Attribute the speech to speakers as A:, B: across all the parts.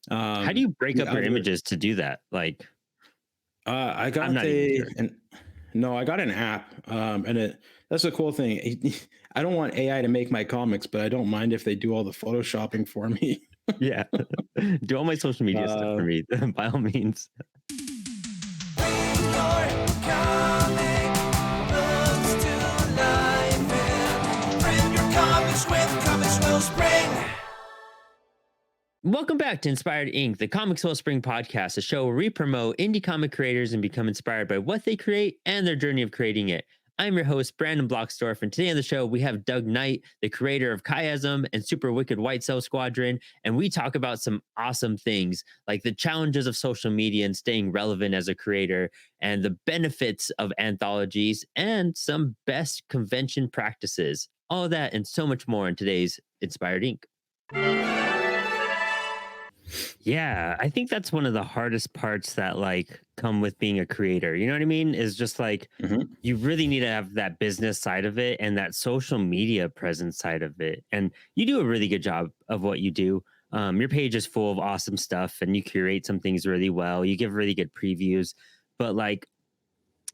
A: How do you break
B: The
A: up your
B: other
A: images to do that? Like,
B: I
A: I'm
B: got
A: not even
B: a
A: sure.
B: an no, I got an app, and that's a cool thing. I don't want AI to make my comics, but I don't mind if they do all the photoshopping for me.
A: Yeah. Do all my social media stuff for
B: Uh,
A: me, by all means.
C: Your comic books to life and print your comics with Comics Will Spring.
A: Welcome back to Inspired Inc., the Comics Spring podcast, a show where we promote indie comic creators and become inspired by what they create and their journey of creating it. I'm your host, Brandon Bloxdorf, and today on the show, we have Doug Knight, the creator of Chiasm and Super Wicked White Cell Squadron, and we talk about some awesome things like the challenges of social media and staying relevant as a creator, and the benefits of anthologies, and some best convention practices. All of that and so much more in today's Inspired Inc. Yeah, I think that's one of the hardest parts that like come with being a creator. You know what I mean? Is just like
B: mhm.
A: you really need to have that business side of it and that social media presence side of it. And you do a really good job of what you do. Your page is full of awesome stuff and you curate some things really well. You give really good previews, but like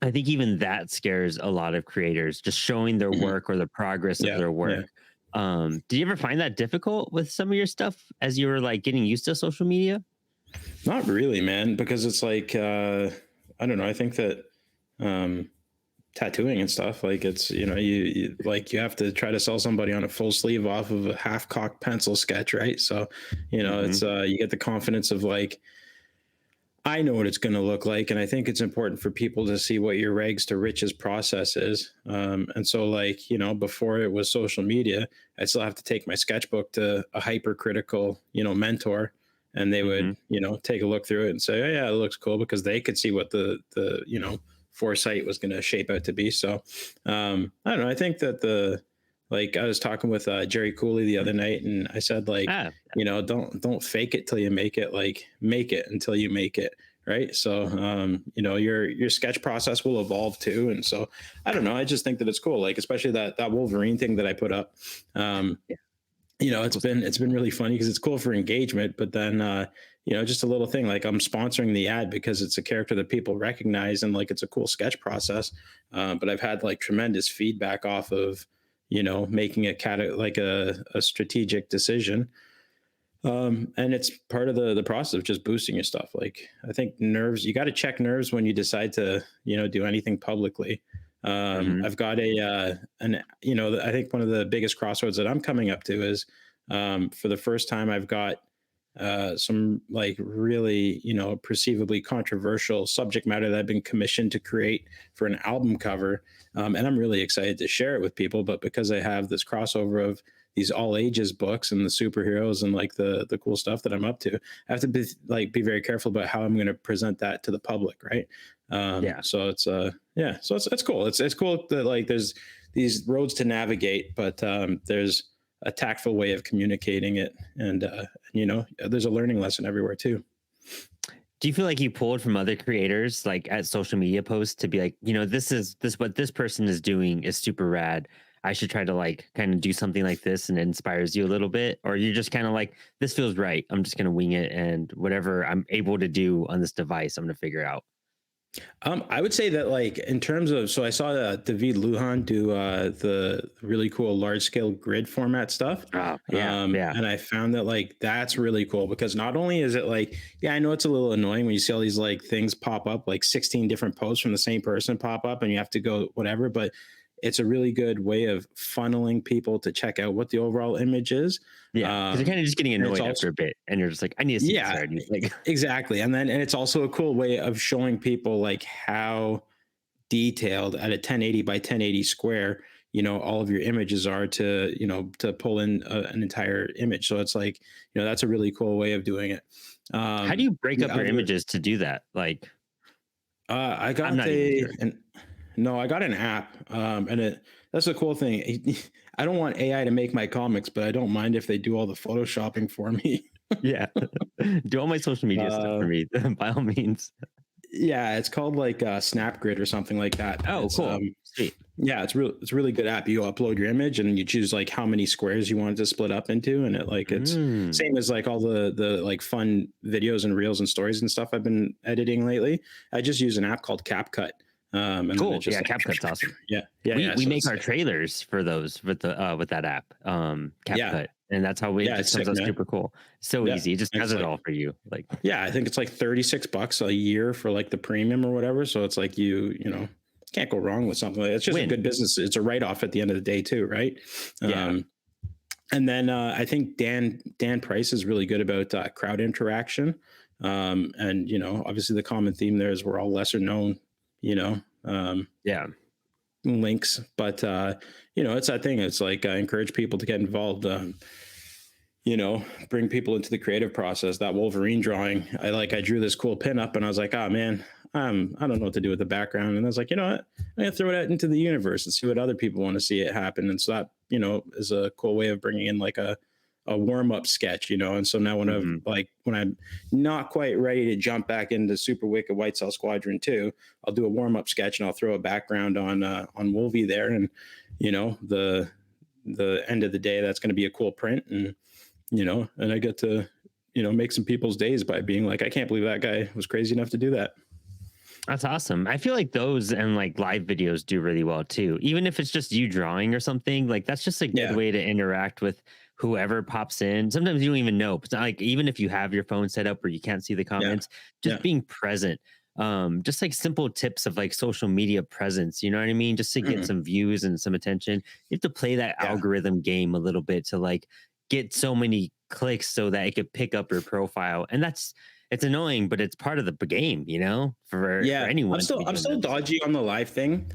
A: I think even that scares a lot of creators, just showing their
B: Mhm.
A: work or the progress of
B: Yeah,
A: their
B: yeah.
A: work. Did you ever find that difficult with some of your stuff as you were like getting used to social media?
B: Not really, man, because it's like, I don't know, I think that, um, tattooing and stuff, like, it's, you have to try to sell somebody on a full sleeve off of a half-cocked pencil sketch, right? So, it's,
A: Mhm.
B: you get the confidence of, like, I know what it's gonna look like, and I think it's important for people to see what your rags to riches process is. And so, like, before it was social media, I still have to take my sketchbook to a hypercritical, mentor, and they would,
A: Mhm.
B: take a look through it and say, "Oh yeah, it looks cool," because they could see what the foresight was gonna shape out to be. So, I don't know. I think that like I was talking with Jerry Cooley the other night, and I said, like,
A: Ah,
B: don't fake it till you make it. Like, make it until you make it, right? So, your sketch process will evolve too, and so I don't know. I just think that it's cool, like especially that Wolverine thing that I put up. Um,
A: yeah,
B: it's
A: cool stuff.
B: been really funny because it's cool for engagement, but then just a little thing like I'm sponsoring the ad because it's a character that people recognize and like it's a cool sketch process. But I've had like tremendous feedback off of making like a strategic decision, and it's part of the process of just boosting your stuff. Like I think nerves, you got to check nerves when you decide to do anything publicly.
A: Mhm.
B: I've got I think one of the biggest crossroads that I'm coming up to is, for the first time I've got some like really perceivably controversial subject matter that I've been commissioned to create for an album cover, and I'm really excited to share it with people. But because I have this crossover of these all ages books and the superheroes and like the cool stuff that I'm up to, I have to be very careful about how I'm going to present that to the public, right?
A: Yeah.
B: So it's yeah, so it's cool. It's cool that like there's these roads to navigate, but there's a tactful way of communicating it, and there's a learning lesson everywhere too.
A: Do you feel like you pulled from other creators like at social media posts to be like, this what this person is doing is super rad. I should try to like kind of do something like this and it inspires you a little bit, or you're just kind of like, this feels right. I'm just gonna wing it and whatever I'm able to do on this device, I'm gonna figure out.
B: I would say that, like, in terms of, so I saw David Lujan do the really cool large scale grid format stuff.
A: Oh yeah, yeah.
B: And I found that like that's really cool because not only is it like, yeah, I know it's a little annoying when you see all these like things pop up, like 16 different posts from the same person pop up and you have to go whatever, but it's a really good way of funneling people to check out what the overall image is.
A: Yeah. Because you're
B: Um,
A: kind of just getting
B: and it's
A: annoyed after
B: also
A: a bit and you're just like, I need to see this
B: yeah,
A: already. Like
B: exactly. And it's also a cool way of showing people like how detailed at a 1080 by 1080 square, all of your images are to pull in an entire image. So it's like, that's a really cool way of doing it.
A: how do you break
B: The
A: up your
B: other,
A: images to do that? Like,
B: I
A: I'm
B: got
A: not even sure.
B: no, I got an app, and that's a cool thing. I don't want AI to make my comics, but I don't mind if they do all the photoshopping for me.
A: Yeah. Do all my social media stuff for
B: uh,
A: me, by all means.
B: yeah, it's called like Snapgrid or something like that.
A: Oh,
B: It's
A: cool. Sweet.
B: Yeah, it's a really good app. You upload your image and you choose like how many squares you want it to split up into, and it's
A: Mm,
B: same as like all the like fun videos and reels and stories and stuff I've been editing lately. I just use an app called CapCut, and then
A: cool.
B: it's just
A: Yeah,
B: like
A: CapCut's awesome.
B: yeah.
A: We
B: So
A: make
B: it's
A: our trailers for those with that app,
B: yeah,
A: CapCut, and that's how it
B: yeah,
A: just
B: it's
A: comes
B: sick,
A: out
B: man.
A: super cool. So
B: Yeah,
A: easy. It just
B: and
A: does
B: it's
A: it
B: like
A: all for you. Like
B: yeah, I think it's like $36 a year for like the premium or whatever. So it's like you know can't go wrong with something. It's just a
A: win.
B: good business. It's a write off at the end of the day too, right?
A: Yeah.
B: Um, And then I think Dan Price is really good about crowd interaction, and you know, obviously the common theme there is we're all lesser known, you know,
A: Yeah.
B: links, but you know, it's that thing. It's like I encourage people to get involved. You know, bring people into the creative process. That Wolverine drawing, I drew this cool pin up, and I was like, oh man, I don't know what to do with the background, and I was like, you know what, I'm gonna throw it out into the universe and see what other people want to see it happen. And so that, you know, is a cool way of bringing in like a warm up sketch, you know. And so now
A: Hmm.
B: when I'm not quite ready to jump back into Super Wicked White Cell Squadron 2, I'll do a warm up sketch and I'll throw a background on Wolvie there, and you know the end of the day that's going to be a cool print, and you know, and I get to, you know, make some people's days by being like, I can't believe that guy was crazy enough to do that.
A: That's awesome. I feel like those and like live videos do really well too. Even if it's just you drawing or something, like that's just a good
B: Yeah.
A: way to interact with whoever pops in. Sometimes you don't even know. But like even if you have your phone set up where you can't see the
B: Yeah.
A: comments,
B: Yeah.
A: just being present. Just like simple tips of like social media presence, you know what I mean? Just to get
B: Mhm.
A: some views and some attention. You have to play that
B: Yeah.
A: algorithm game a little bit to like get so many clicks so that it could pick up your profile. And that's it's annoying, but it's part of the game, you know, for
B: Yeah.
A: anyone to be
B: I'm
A: doing
B: still
A: that.
B: dodgy on the live thing.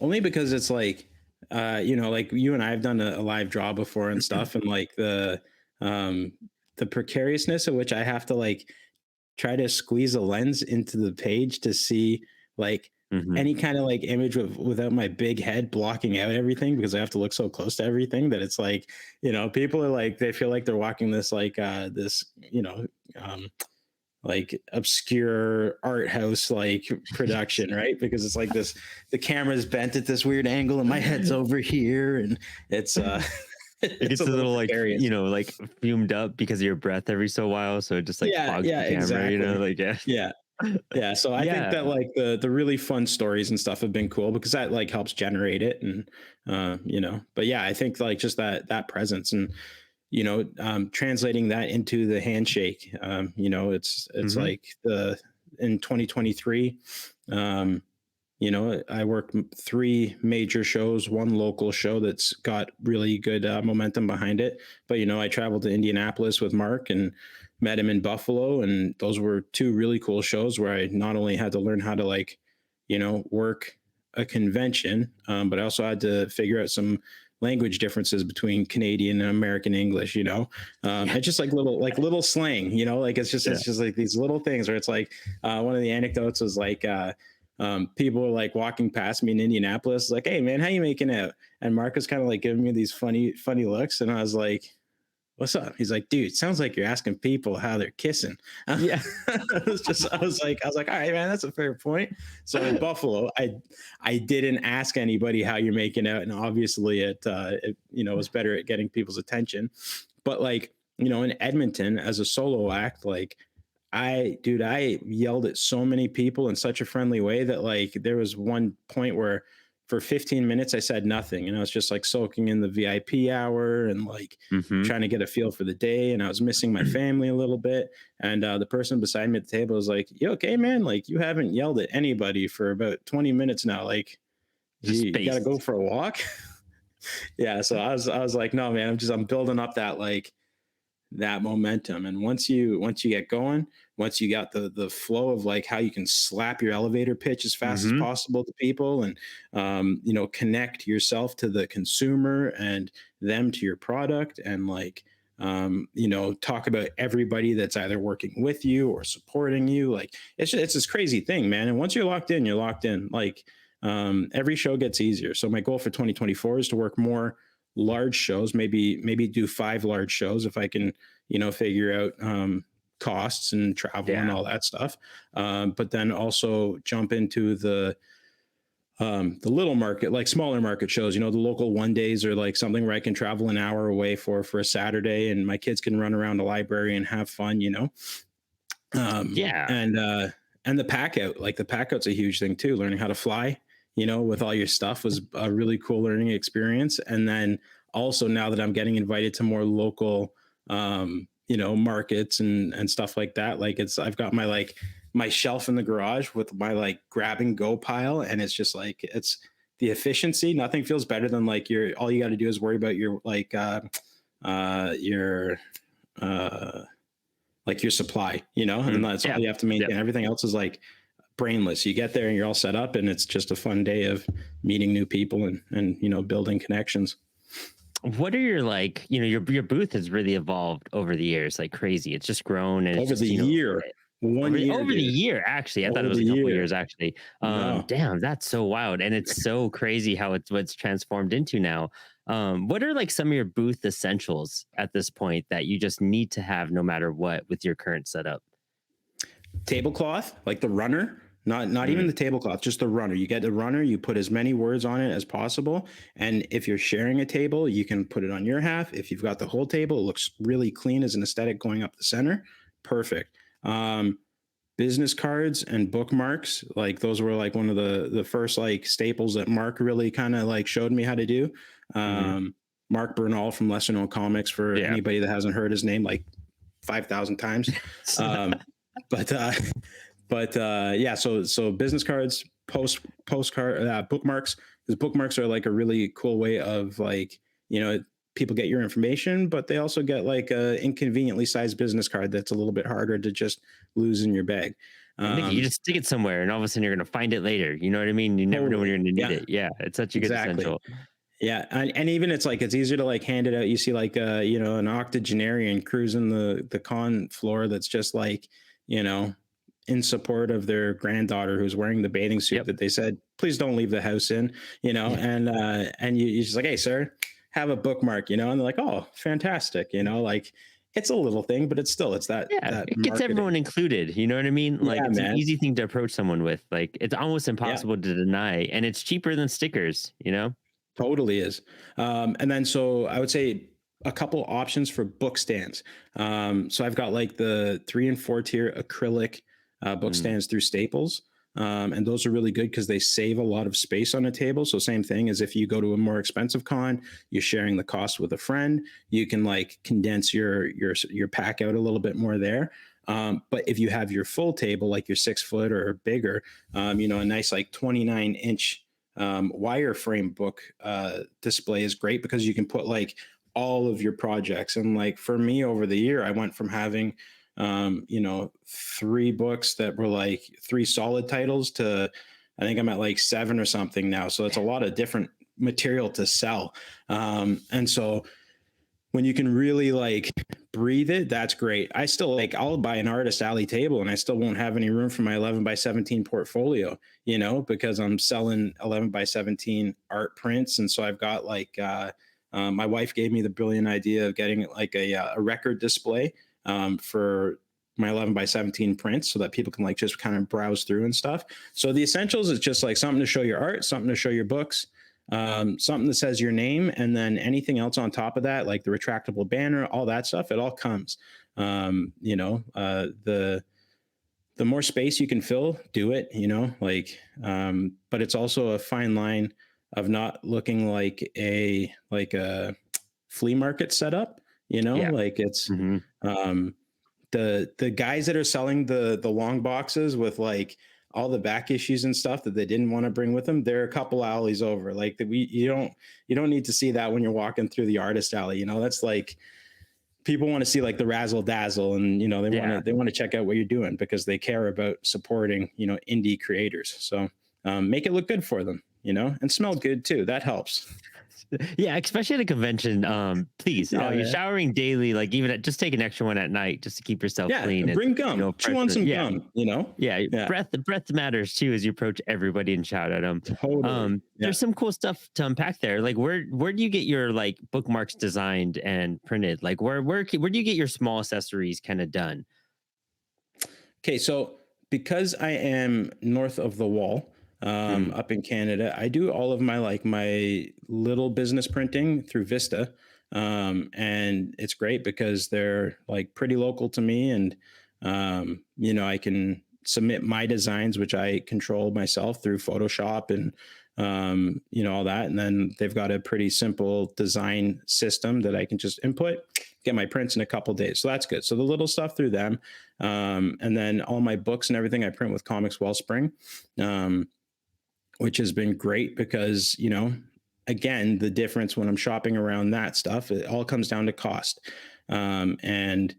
B: Only because it's like, you know, like you and I have done a live draw before and stuff. And like um, the precariousness at which I have to like try to squeeze a lens into the page to see like
A: Hmm.
B: any kind of like image without my big head blocking out everything because I have to look so close to everything that it's like, you know, people are like they feel like they're walking this like this, you know, like obscure art house like production, right? Because it's like this the camera's bent at this weird angle and my head's over here and it's
A: It
B: it's a
A: gets a
B: little
A: little like
B: precarious.
A: like fumed up because of your breath every so while, so it just like
B: Yeah,
A: fogs
B: yeah,
A: the camera. You know,
B: exactly.
A: like yeah,
B: Yeah. Yeah, so I think
A: yeah.
B: that like the really fun stories and stuff have been cool because that like helps generate it and you know, but yeah, I think like just that presence and you know, translating that into the handshake. You know, it's
A: Hmm.
B: like the in 2023, um, you know, I worked three major shows, one local show that's got really good momentum behind it. But, you know, I traveled to Indianapolis with Mark and met him in Buffalo. And those were two really cool shows where I not only had to learn how to, like, you know, work a convention, but I also had to figure out some language differences between Canadian and American English, you know,
A: Yeah,
B: and just like little slang, you know, like
A: yeah.
B: it's just like these little things where it's like one of the anecdotes was like, people were like walking past me in Indianapolis, like, "Hey man, how you making out?" And Mark was kind of like giving me these funny looks, and I was like, "What's up?" He's like, "Dude, sounds like you're asking people how they're kissing."
A: Yeah.
B: I was like, "All right, man, that's a fair point." So in Buffalo, I didn't ask anybody how you're making out, and obviously it you know was better at getting people's attention. But like you know, in Edmonton as a solo act, like I yelled at so many people in such a friendly way that like there was one point where for 15 minutes I said nothing and I was just like soaking in the VIP hour and like
A: Hmm.
B: trying to get a feel for the day and I was missing my family a little bit and the person beside me at the table was like, "You okay, man? Like you haven't yelled at anybody for about 20 minutes now. Like
A: Just
B: you got to
A: space.
B: go for a walk." Yeah, so I was like, "No, man, I'm building up that like that momentum and once you get going once you got the flow of like how you can slap your elevator pitch as fast as
A: Hmm.
B: possible to people and you know connect yourself to the consumer and them to your product and like you know talk about everybody that's either working with you or supporting you like it's this crazy thing man and once you're locked in like every show gets easier so my goal for 2024 is to work more large shows maybe do 5 large shows if I can you know figure out costs and travel and
A: Yeah.
B: all that stuff but then also jump into the the little market, like smaller market shows, the local one days or like something where I can travel an hour away for a Saturday and my kids can run around the library and have fun.
A: Yeah.
B: And the pack out, like the pack out's a huge thing too. Learning how to fly, with all your stuff was a really cool learning experience. And then also now that I'm getting invited to more local, markets and stuff like that, like I've got my shelf in the garage with my like grab and go pile. And it's just like, it's the efficiency. Nothing feels better than like all you got to do is worry about your, like your supply, and that's all you have to maintain. Everything else is like brainless. You get there and you're all set up and it's just a fun day of meeting new people and building connections.
A: What are your your booth has really evolved over the years like crazy. It's just grown and
B: over
A: it's
B: the
A: just,
B: year.
A: Over the year, actually. I thought it was a couple years, actually.
B: No.
A: Damn, that's so wild. And it's so crazy how what's transformed into now. What are like some of your booth essentials at this point that you just need to have no matter what with your current setup?
B: Tablecloth, like the runner, not even the tablecloth, just the runner. You get the runner, you put as many words on it as possible. And if you're sharing a table, you can put it on your half. If you've got the whole table, it looks really clean as an aesthetic going up the center. Perfect. Business cards and bookmarks, like those were like one of the first like staples that Mark really kind of like showed me how to do. Mark Bernal from Lesser Known Comics, for anybody that hasn't heard his name like 5,000 times. So business cards, postcard, bookmarks, because bookmarks are like a really cool way of like, people get your information, but they also get like a inconveniently sized business card that's a little bit harder to just lose in your bag.
A: You just stick it somewhere and all of a sudden you're going to find it later. You know what I mean? You never know when you're going to need it. Yeah. It's such a good essential.
B: Yeah. And even it's like, it's easier to like hand it out. You see like, an octogenarian cruising the con floor that's just like, in support of their granddaughter who's wearing the bathing suit that they said, please don't leave the house in, and you're just like, hey, sir, have a bookmark, and they're like, oh, fantastic. Like it's a little thing, but it's that. That
A: it gets everyone included. You know what I mean? Like it's an easy thing to approach someone with. Like it's almost impossible to deny, and it's cheaper than stickers.
B: Totally is. And then so I would say a couple options for book stands. So I've got like the 3 and 4 tier acrylic book stands through Staples. And those are really good because they save a lot of space on a table. So same thing as if you go to a more expensive con, you're sharing the cost with a friend, you can like condense your pack out a little bit more there. But if you have your full table, like your 6 foot or bigger, a nice like 29-inch wireframe book display is great because you can put like all of your projects. And like for me over the year, I went from having 3 books that were like 3 solid titles to I think I'm at like 7 or something now. So it's a lot of different material to sell. And so when you can really like breathe it, that's great. I still like, I'll buy an Artist Alley table and I still won't have any room for my 11x17 portfolio, because I'm selling 11x17 art prints. And so I've got like, my wife gave me the brilliant idea of getting like a record display for my 11x17 prints so that people can like just kind of browse through and stuff. So the essentials is just like something to show your art, something to show your books, something that says your name, and then anything else on top of that, like the retractable banner, all that stuff, it all comes. The more space you can fill, do it, but it's also a fine line of not looking like a flea market setup, like it's the guys that are selling the long boxes with like all the back issues and stuff that they didn't want to bring with them, they're a couple alleys over. Like you don't need to see that when you're walking through the Artist Alley. That's like people want to see like the razzle dazzle, and they want to check out what you're doing because they care about supporting indie creators. So make it look good for them, and smell good too. That helps.
A: Yeah, especially at a convention. Please, you're showering daily. Like even just take an extra one at night just to keep yourself clean.
B: Bring gum. Chew on some gum.
A: Breath matters too as you approach everybody and shout at them.
B: Totally.
A: There's some cool stuff to unpack there. Like where do you get your like bookmarks designed and printed? Like where do you get your small accessories kind of done?
B: Okay, so because I am north of the wall,
A: Mm.
B: up in Canada. I do all of my little business printing through Vista. And it's great because they're like pretty local to me, and I can submit my designs, which I control myself through Photoshop and all that. And then they've got a pretty simple design system that I can just input, get my prints in a couple days. So that's good. So the little stuff through them, and then all my books and everything I print with Comix Wellspring, which has been great because again, the difference when I'm shopping around that stuff, it all comes down to cost. And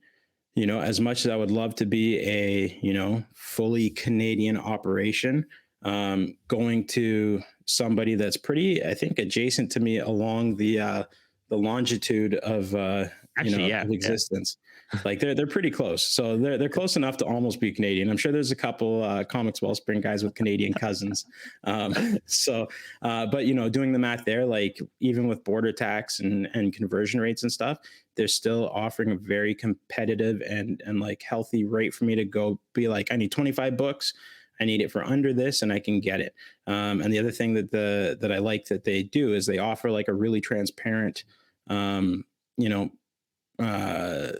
B: as much as I would love to be a fully Canadian operation, going to somebody that's pretty, I think, adjacent to me along the longitude of
A: Actually, yeah,
B: of existence. Like they're pretty close, so they're close enough to almost be Canadian. I'm sure there's a couple Comix Wellspring guys with Canadian cousins. But doing the math there, like even with border tax and conversion rates and stuff, they're still offering a very competitive and like healthy rate for me to go be like, I need 25 books. I need it for under this, and I can get it. And the other thing that I like that they do is they offer like a really transparent, you know, uh,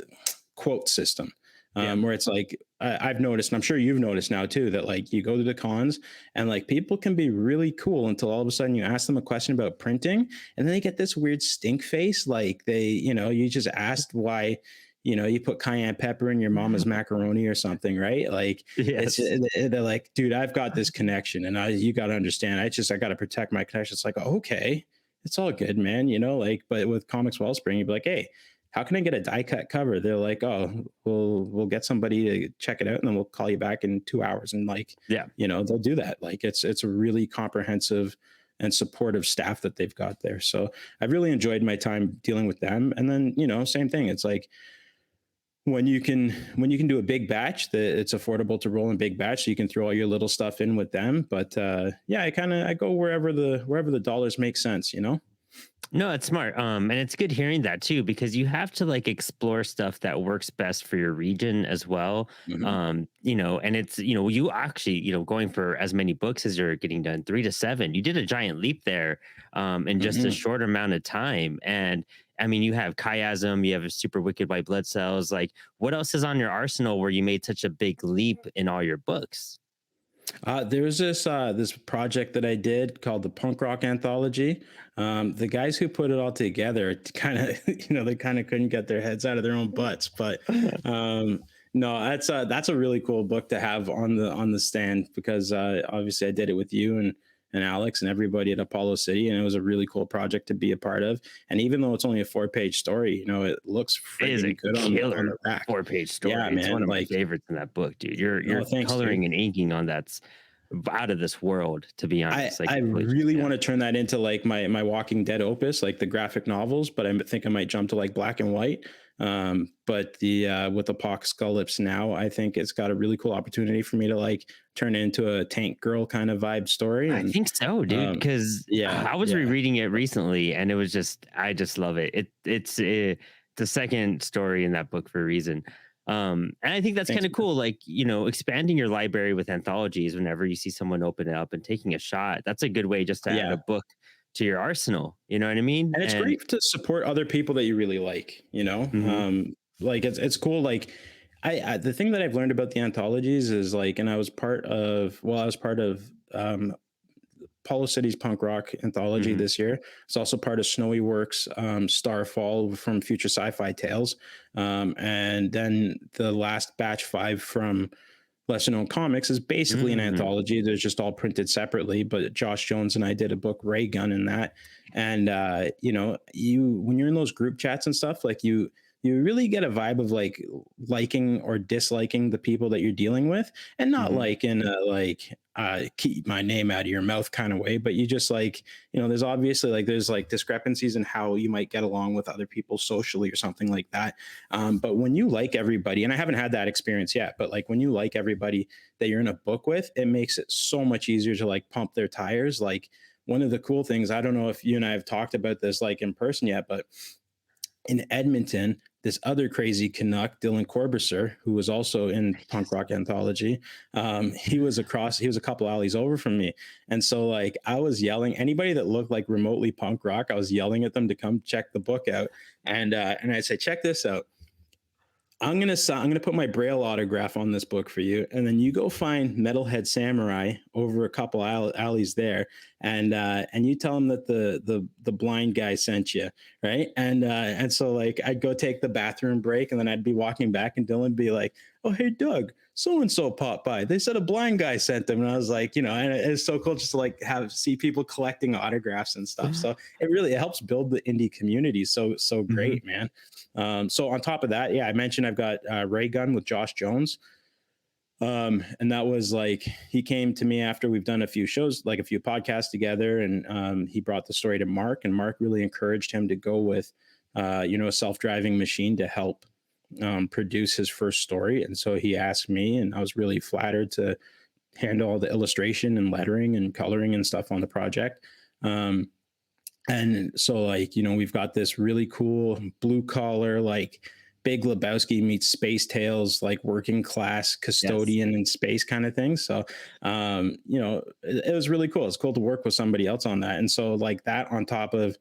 B: quote system, where it's like I've noticed, and I'm sure you've noticed now too, that like you go to the cons and like people can be really cool until all of a sudden you ask them a question about printing, and then they get this weird stink face, like you just asked why you put cayenne pepper in your mama's macaroni or something, right? Like
A: Yes.
B: they're like, dude, I've got this connection, and you got to understand. I got to protect my connection. It's like, okay, it's all good, man. Like, but with Comix Wellspring, you'd be like, hey, how can I get a die cut cover? They're like, oh, we'll get somebody to check it out, and then we'll call you back in 2 hours. And like,
A: Yeah.
B: they'll do that. Like it's a really comprehensive and supportive staff that they've got there. So I've really enjoyed my time dealing with them. And then, same thing. It's like when you can do a big batch, that it's affordable to roll in big batch, so you can throw all your little stuff in with them. But yeah, I go wherever the dollars make sense.
A: No, it's smart. And it's good hearing that too, because you have to like explore stuff that works best for your region as well.
B: Mhm.
A: And it's, you actually, going for as many books as you're getting done, 3 to 7, you did a giant leap there, in just a
B: Mhm.
A: short amount of time. And I mean, you have chiasm, you have a super wicked white blood cells. Like, what else is on your arsenal where you made such a big leap in all your books?
B: There was this project that I did called the Punk Rock Anthology. The guys who put it all together kind of, they kind of couldn't get their heads out of their own butts. But no, that's a really cool book to have on the stand, because obviously I did it with you and Alex and everybody at Apollo City, and it was a really cool project to be a part of. And even though it's only a 4-page story, it looks
A: It is a
B: freaking good on
A: killer
B: the rack.
A: 4-page story.
B: Yeah,
A: It's one
B: man.
A: of my
B: Like,
A: favorites in that book, dude. Your
B: no, thanks, dude.
A: coloring and inking on that's out of this world, to be honest. Like,
B: I
A: completely,
B: really
A: yeah.
B: want to turn that into like my Walking Dead opus, like the graphic novels, but I think I might jump to like black and white. But the with the Pox Skull Lips now, I think it's got a really cool opportunity for me to like turn it into a tank girl kind of vibe story.
A: I
B: And
A: think so, dude. Because
B: yeah,
A: I was
B: yeah,
A: rereading it recently, and I just love it. It's the second story in that book for a reason. And I think that's
B: thanks,
A: kind of
B: man.
A: cool. Like, expanding your library with anthologies whenever you see someone open it up and taking a shot. That's a good way just to add
B: Yeah,
A: a book to your arsenal. You know what I mean?
B: and it's
A: And
B: great to support other people that you really like.
A: mhm.
B: Like it's cool. Like the thing that I've learned about the anthologies is like, and I was part of Apollo City's punk rock anthology
A: Mhm.
B: this year. It's also part of Snowy Works, Starfall from Future Sci-Fi Tales, and then the last batch 5 from Lesser Known Comics is basically an
A: Mm.
B: anthology. They're just all printed separately, but Josh Jones and I did a book, Ray Gun, in that. And you when you're in those group chats and stuff, like you really get a vibe of like liking or disliking the people that you're dealing with, and not
A: Mhm.
B: like in a like keep my name out of your mouth kind of way, but you just like, there's obviously like there's like discrepancies in how you might get along with other people socially or something like that. But when you like everybody, and I haven't had that experience yet, but like when you like everybody that you're in a book with, it makes it so much easier to like pump their tires. Like one of the cool things, I don't know if you and I have talked about this like in person yet, but in Edmonton, this other crazy Canuck, Dylan Corbisser, who was also in Punk Rock Anthology. He was a couple alleys over from me. And so like I was yelling, anybody that looked like remotely punk rock, I was yelling at them to come check the book out. And I'd say, check this out. I'm gonna put my Braille autograph on this book for you, and then you go find Metalhead Samurai over a couple alleys there, and you tell him that the blind guy sent you, right? And so like I'd go take the bathroom break, and then I'd be walking back, and Dylan would be like, "Oh hey Doug, so and so popped by. They said a blind guy sent them," and I was like, and it's so cool just to like see people collecting autographs and stuff. So it helps build the indie community so great, man. So on top of that, yeah, I mentioned I've got Ray Gun with Josh Jones. And that was like, he came to me after we've done a few shows, like a few podcasts together. And he brought the story to Mark, and Mark really encouraged him to go with, a self-driving machine to help produce his first story. And so he asked me, and I was really flattered to handle all the illustration and lettering and coloring and stuff on the project. And so like, we've got this really cool blue collar, like Big Lebowski meets Space Tales, like working class custodian in space kind of thing. So, it was really cool. It's cool to work with somebody else on that. And so like that on top of,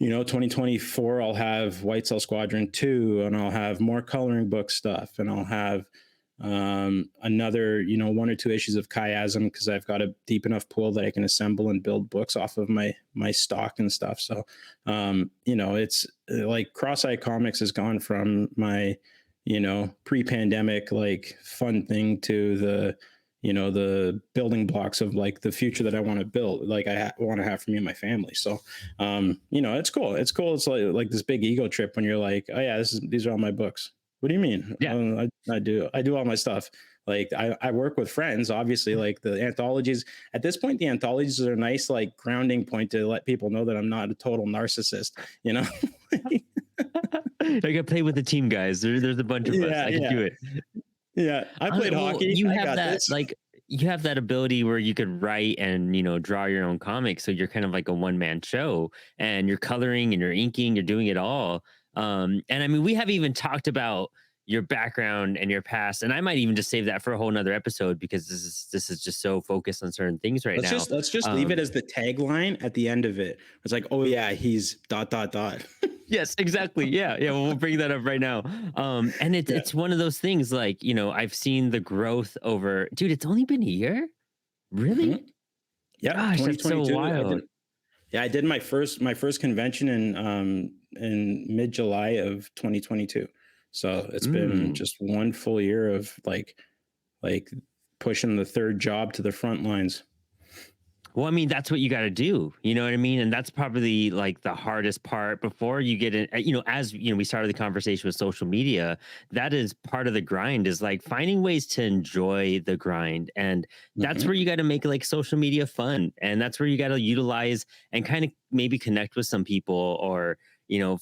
B: 2024, I'll have White Cell Squadron 2, and I'll have more coloring book stuff, and I'll have another, 1 or 2 issues of Chiasm, because I've got a deep enough pool that I can assemble and build books off of my stock and stuff. So, it's like Cross-Eye Comics has gone from my, pre-pandemic, like fun thing to the building blocks of like the future that I want to build, like I want to have for me and my family. So, it's cool. It's cool. It's like this big ego trip when you're like, oh yeah, these are all my books. What do you mean?
A: Yeah.
B: I do all my stuff. Like I work with friends, obviously, like the anthologies. At this point, the anthologies are a nice like grounding point to let people know that I'm not a total narcissist,
A: I can play with the team, guys. There's a bunch of us. I can do it.
B: Yeah. I played hockey.
A: You
B: I
A: have
B: got
A: that
B: this.
A: like you have that ability where you could write and draw your own comics. So you're kind of like a one-man show, and you're coloring and you're inking, you're doing it all. And I mean, we have even talked about your background and your past, and I might even just save that for a whole nother episode, because this is just so focused on certain things right now.
B: Let's just leave it as the tagline at the end of it. It's like, oh yeah, he's ...
A: Yes, exactly. Yeah. We'll bring that up right now. And it's one of those things, like, I've seen the growth over, dude, it's only been a year. Really?
B: Mm-hmm. Yeah.
A: Gosh, that's so wild.
B: I did my first convention in mid-July of 2022. So it's been just one full year of like pushing the third job to the front lines.
A: Well, I mean, that's what you got to do. You know what I mean? And that's probably like the hardest part before you get in, as we started the conversation with social media, that is part of the grind, is like finding ways to enjoy the grind. And that's where you got to make like social media fun. And that's where you got to utilize and kind of maybe connect with some people, or,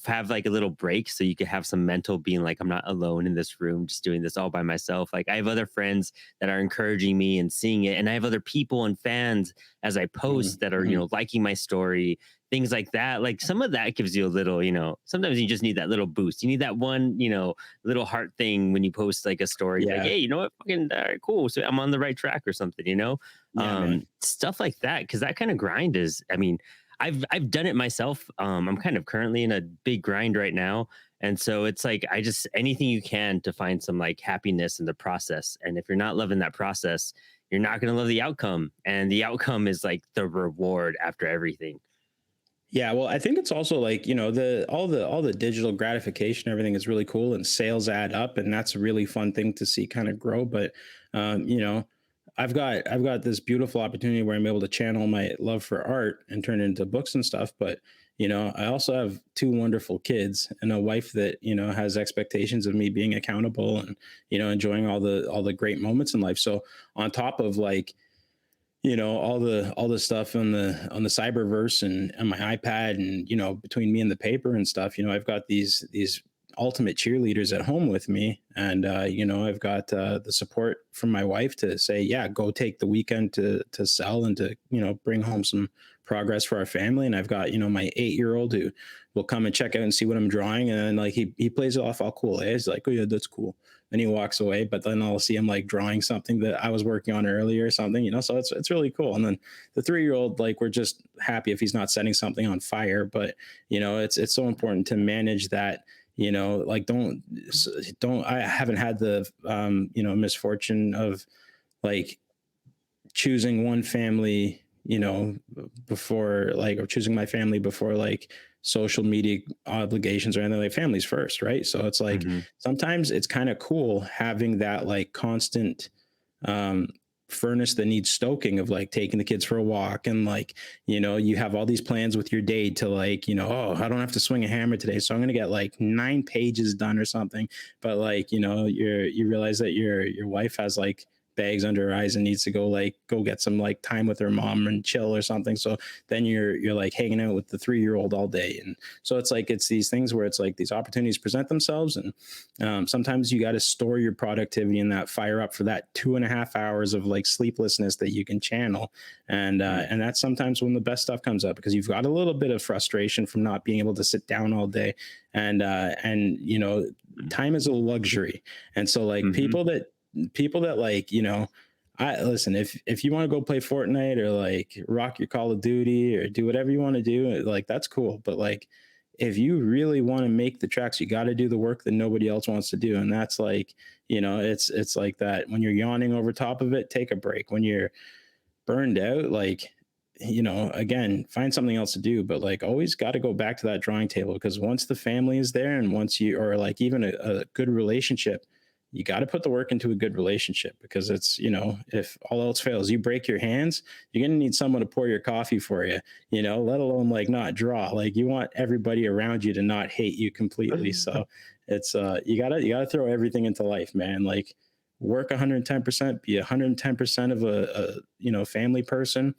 A: have like a little break, so you could have some mental being like, I'm not alone in this room just doing this all by myself. Like I have other friends that are encouraging me and seeing it. And I have other people and fans as I post that are, liking my story, things like that. Like some of that gives you a little, sometimes you just need that little boost. You need that one, little heart thing when you post like a story, like, hey, you know what? Fucking cool. So I'm on the right track or something, stuff like that. Cause that kind of grind is, I mean, I've done it myself. I'm kind of currently in a big grind right now. And so it's like, anything you can to find some like happiness in the process. And if you're not loving that process, you're not going to love the outcome. And the outcome is like the reward after everything.
B: Yeah, well, I think it's also like, all the digital gratification, everything is really cool, and sales add up, and that's a really fun thing to see kind of grow. But I've got this beautiful opportunity where I'm able to channel my love for art and turn it into books and stuff. But, I also have 2 wonderful kids and a wife that, has expectations of me being accountable and, enjoying all the great moments in life. So on top of like, all the stuff on the cyberverse and on my iPad, and, between me and the paper and stuff, I've got these ultimate cheerleaders at home with me. And, I've got the support from my wife to say, yeah, go take the weekend to sell and to, bring home some progress for our family. And I've got, my 8-year-old who will come and check out and see what I'm drawing, and then like he plays it off all cool. He's like, oh yeah, that's cool. And he walks away, but then I'll see him like drawing something that I was working on earlier or something, you know. So it's really cool. And then the 3-year-old, like, we're just happy if he's not setting something on fire. But you know, it's so important to manage that. You know, like don't. I haven't had the you know, misfortune of like choosing one family, you know, before like, or choosing my family before like social media obligations or anything. Like, families first, right? So it's like
A: Hmm.
B: sometimes it's kind of cool having that like constant um furnace that needs stoking of like taking the kids for a walk, and like, you know, you have all these plans with your day to like, you know, oh, I don't have to swing a hammer today, so I'm going to get like 9 pages done or something. But like, you know, you realize that your wife has like bags under her eyes and needs to go get some like time with her mom and chill or something. So then you're like hanging out with the 3-year-old all day. And so it's like, it's these things where it's like these opportunities present themselves, and sometimes you got to store your productivity in that fire up for that 2.5 hours of like sleeplessness that you can channel. And that's sometimes when the best stuff comes up, because you've got a little bit of frustration from not being able to sit down all day. And you know, time is a luxury. And so like
A: Hmm.
B: people that like, you know, I listen, if you want to go play Fortnite or like rock your Call of Duty or do whatever you want to do, like, that's cool. But like, if you really want to make the tracks, you got to do the work that nobody else wants to do. And that's like, you know, it's like that. When you're yawning over top of it, take a break. When you're burned out, like, you know, again, find something else to do. But like, always got to go back to that drawing table, because once the family is there, and once you, or like even a good relationship, you got to put the work into a good relationship. Because it's, you know, if all else fails, you break your hands, you're going to need someone to pour your coffee for you, you know, let alone like not draw. Like, you want everybody around you to not hate you completely. So it's you gotta throw everything into life, man. Like, work 110%, be 110% of a, you know, family person.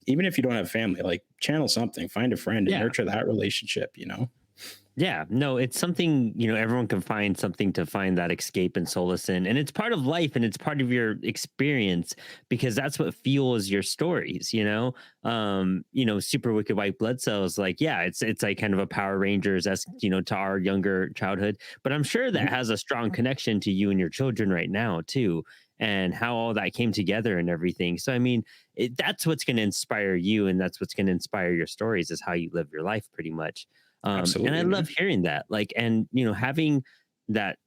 B: Even if you don't have family, like, channel something, find a friend and
A: Yeah.
B: nurture that relationship, you know.
A: Yeah, no, it's something, you know, everyone can find something to find that escape and solace in. And it's part of life and it's part of your experience, because that's what fuels your stories, you know? You know, Super Wicked White Blood Cells, like, yeah, it's like kind of a Power Rangers as, you know, to our younger childhood. But I'm sure that
B: Mhm.
A: has a strong connection to you and your children right now, too, and how all that came together and everything. So I mean, that's what's going to inspire you, and that's what's going to inspire your stories, is how you live your life, pretty much. And I
B: Absolutely,
A: love
B: man.
A: hearing that, like, and you know, having that,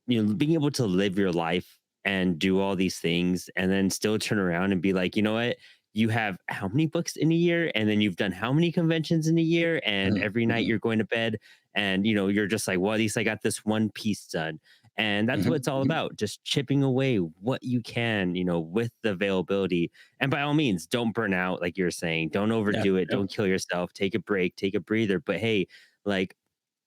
A: you know, being able to live your life and do all these things, and then still turn around and be like, you know what, you have how many books in a year, and then you've done how many conventions in a year, and
B: Mhm,
A: every night
B: mhm,
A: you're going to bed, and you know, you're just like, well, at least I got this one piece done. And that's what
B: mhm,
A: it's all
B: mhm.
A: about, just chipping away what you can, you know, with the availability. And by all means, don't burn out, like you're saying, don't
B: Yeah,
A: overdo it,
B: yeah.
A: don't kill yourself, take a break, take a breather. But hey, like,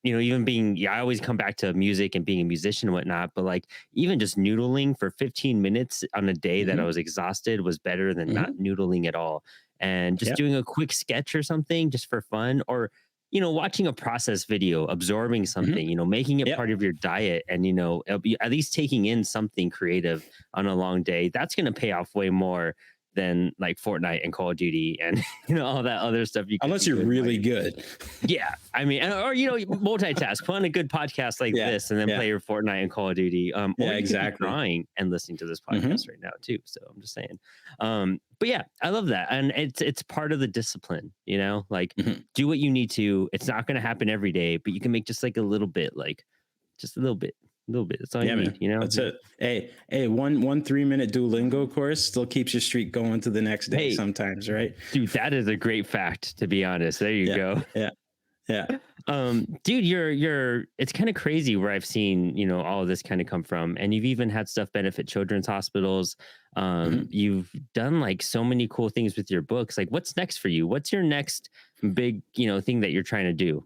A: you know, even being, yeah, I always come back to music and being a musician and whatnot, but like, even just noodling for 15 minutes on a day that I
B: Mhm,
A: was exhausted was better than not
B: mhm.
A: noodling at all. And just
B: Yeah.
A: doing a quick sketch or something just for fun, or, you know, watching a process video, absorbing
B: Mhm.
A: something, you know, making it
B: Yep.
A: part of your diet, and, you know, it'll be at least taking in something creative on a long day. That's going to pay off way more than like Fortnite and Call of Duty and, you know, all that other stuff you could
B: Unless
A: be
B: you're
A: doing while
B: really
A: you're.
B: good.
A: Yeah, I mean, or you know, multitask, put on a good podcast like
B: Yeah,
A: this, and then
B: yeah,
A: play your Fortnite and Call of Duty. Or
B: yeah,
A: you could be
B: exactly.
A: drawing and listening to this
B: Mhm,
A: podcast right now too. So I'm just saying. But yeah, I love that, and it's part of the discipline. You know, like,
B: mhm.
A: do what you need to. It's not going to happen every day, but you can make just like a little bit, like just a little bit. That's all you
B: Yeah,
A: need.
B: man.
A: You know.
B: That's it. Hey, one 3-minute Duolingo course still keeps your streak going to the next day
A: Hey,
B: sometimes, right?
A: dude, that is a great fact. To be honest, there you
B: Yeah,
A: go.
B: yeah, yeah.
A: Dude, you're it's kind of crazy where I've seen, you know, all of this kind of come from. And you've even had stuff benefit children's hospitals.
B: Mhm.
A: You've done like so many cool things with your books. Like, what's next for you? What's your next big, you know, thing that you're trying to do?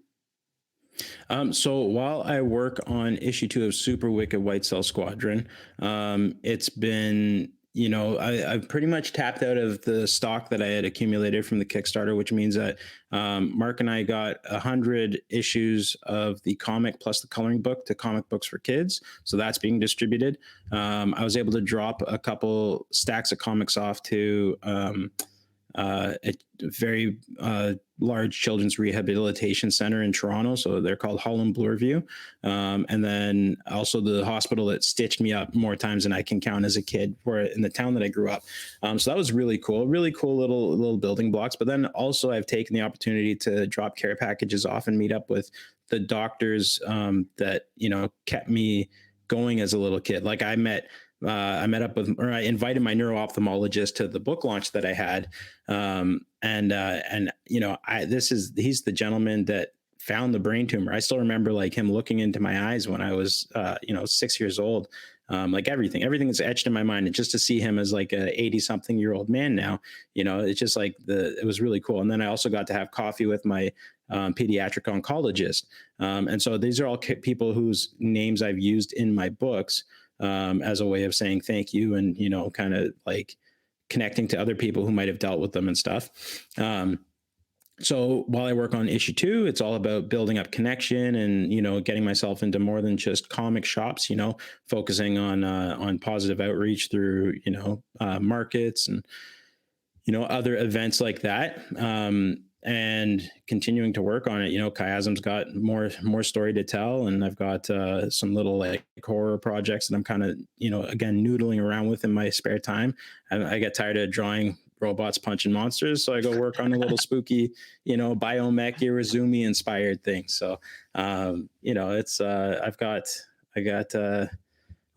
B: So while I work on issue 2 of Super Wicked White Cell Squadron, it's been, you know, I've pretty much tapped out of the stock that I had accumulated from the Kickstarter, which means that Mark and I got 100 issues of the comic plus the coloring book to Comic Books for Kids. So that's being distributed. I was able to drop a couple stacks of comics off to a very large children's rehabilitation center in Toronto. So they're called Holland Bloorview. And then also the hospital that stitched me up more times than I can count as a kid, where in the town that I grew up. So that was really cool little building blocks. But then also I've taken the opportunity to drop care packages off and meet up with the doctors that, kept me going as a little kid. Like I met up with, or I invited my neuro-ophthalmologist to the book launch that I had. He's the gentleman that found the brain tumor. I still remember like him looking into my eyes when I was, 6 years old. Like everything is etched in my mind. And just to see him as like a 80 something year old man now, it's just like it was really cool. And then I also got to have coffee with my pediatric oncologist. And so these are all people whose names I've used in my books as a way of saying thank you and, kind of like connecting to other people who might have dealt with them and stuff. So while I work on issue 2, it's all about building up connection and, getting myself into more than just comic shops, focusing on positive outreach through, markets and, other events like that. And continuing to work on it. Chiasm's got more story to tell, and I've got some little like horror projects that I'm kind of, again, noodling around with in my spare time. I get tired of drawing robots punching monsters, so I go work on a little spooky, biomech Irizumi inspired thing. So, it's I got a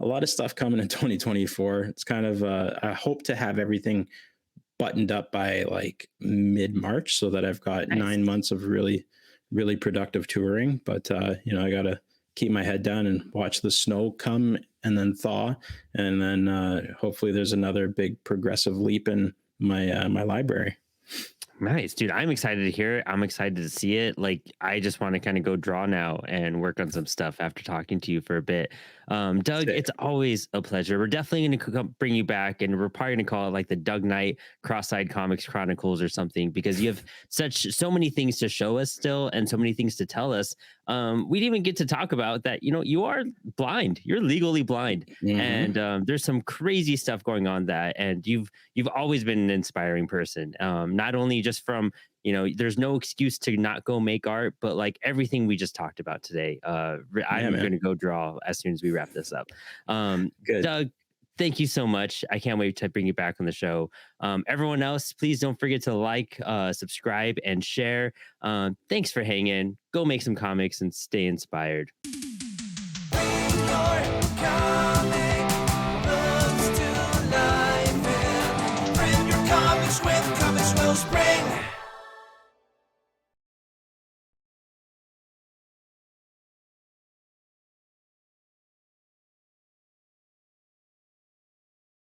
B: lot of stuff coming in 2024. It's kind of I hope to have everything buttoned up by like mid-March so that I've got 9 months of really, really productive touring. But, I got to keep my head down and watch the snow come and then thaw. And then hopefully there's another big progressive leap in my library.
A: Nice, dude. I'm excited to hear it. I'm excited to see it. Like, I just want to kind of go draw now and work on some stuff after talking to you for a bit. Doug,
B: Sick.
A: it's always a pleasure. We're definitely going to bring you back, and we're probably going to call it like the Doug Knight Cross-Eyed Comics Chronicles or something, because you have so many things to show us still and so many things to tell us. We didn't even get to talk about that. You are blind. You're legally blind.
B: Mhm.
A: And there's some crazy stuff going on and you've always been an inspiring person. Not only just from, there's no excuse to not go make art, but like everything we just talked about today. I'm going to go draw as soon as we wrap this up.
B: Good.
A: Doug, thank you so much. I can't wait to bring you back on the show. Everyone else, please don't forget to like, subscribe, and share. Thanks for hanging. Go make some comics and stay inspired.